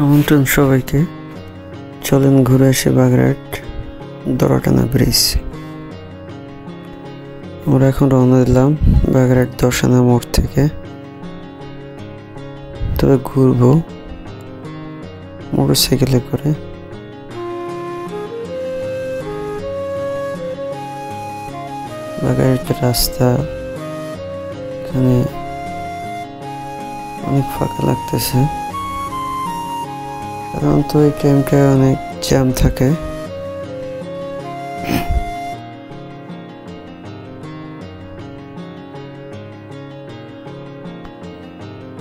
আমন্ত্রণ সবাইকে। চলেন ঘুরে আসি বাগেরহাট দড়াটানা ব্রিজ। আমরা এখন রওনা দিলাম বাগেরহাট 10 আনা মোড় থেকে। তবে ঘুরবো মোটরসাইকেলে করে। বাগেরহাটের রাস্তা এখানে অনেক ফাঁকা লাগতেছে, সাধারণত এই টাইমটায় অনেক জ্যাম থাকে।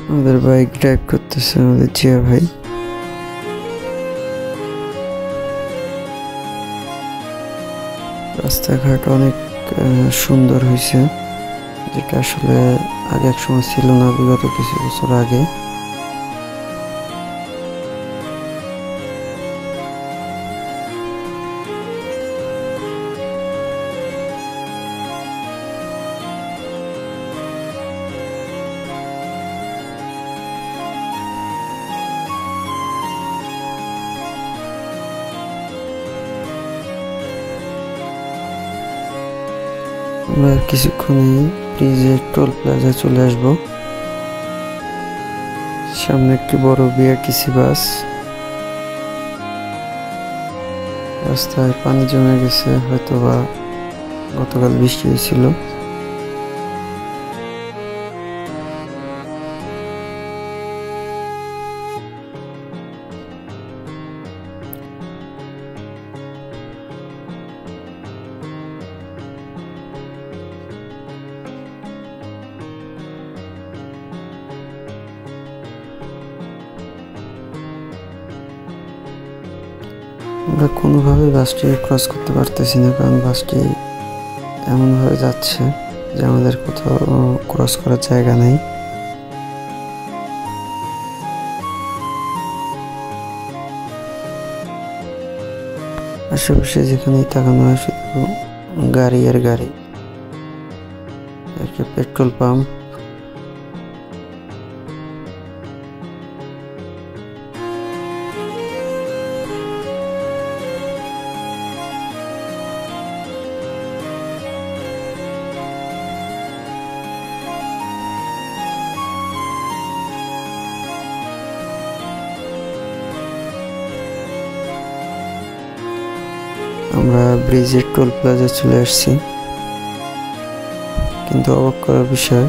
আমাদের বাইক ড্রাইভ করতেছে আমাদের জিয়া ভাই। রাস্তাঘাট অনেক সুন্দর হয়েছে, যেটা আসলে আগে এক সময় ছিল না, বিগত কিছু বছর আগে। আমরা কিছুক্ষণে ব্রিজের টোল প্লাজা চলে আসব। সামনে একটি বড় বিআরটিসি বাস। রাস্তায় পানি জমে গেছে, হয়তোবা গতকাল বৃষ্টি হয়েছিল। আমরা কোনোভাবে বাসটি ক্রস করতে পারতেছি না, কারণ বাসটি এমনভাবে যাচ্ছে যে আমাদের কোথাও ক্রস করার জায়গা নেই। আশেপাশে যেখানেই তাকানো হয় শুধু গাড়ি আর গাড়ি। একটা পেট্রোল পাম্প। আমরা ব্রিজের টোল প্লাজা চলে আসছি, কিন্তু অবাক করার বিষয়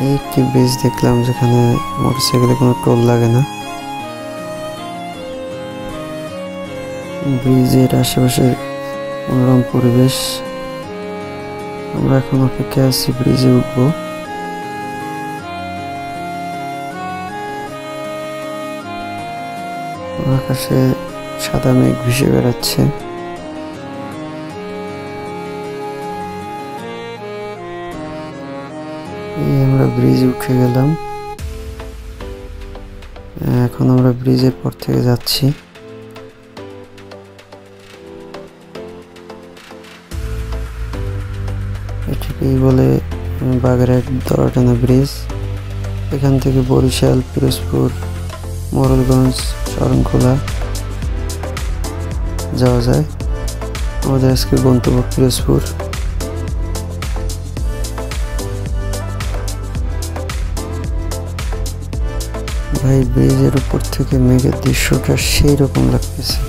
এই একটি ব্রিজ দেখলাম যেখানে মোটরসাইকেলে কোনো টোল লাগে না। ব্রিজের আশেপাশে মনোরম পরিবেশ। আমরা এখন অপেক্ষায় আছি ব্রিজে উঠবো। আকাশে সাদা মেঘ ভেসে বেড়াচ্ছে। এই আমরা ব্রিজে উঠে গেলাম। এখন আমরা ব্রিজের পর থেকে যাচ্ছি। এটাকেই বলে বাগেরহাট দড়াটানা ব্রিজ। এখান থেকে বরিশাল, পিরোজপুর, মোড়লগঞ্জ, শরণখোলা যাওয়া যায়। আমাদের আজকে গন্তব্য পিরোজপুর। ভাই, ব্রিজের উপর থেকে মেঘের দৃশ্যটা সেই রকম লাগতেছে।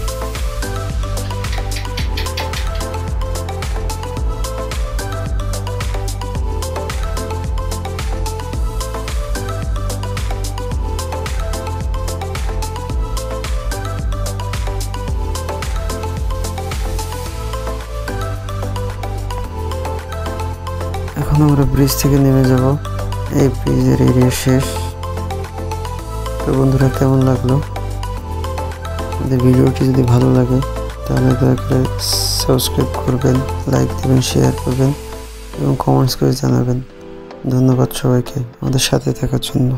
এখন আমরা ব্রিজ থেকে নেমে যাব। এই ব্রিজের এরিয়া শেষ। তো বন্ধুরা, কেমন লাগলো আমাদের ভিডিওটি? যদি ভালো লাগে তাহলে দয়া করে সাবস্ক্রাইব করবেন, লাইক দেবেন, শেয়ার করবেন এবং কমেন্টস করে জানাবেন। ধন্যবাদ সবাইকে আমাদের সাথে থাকার জন্য।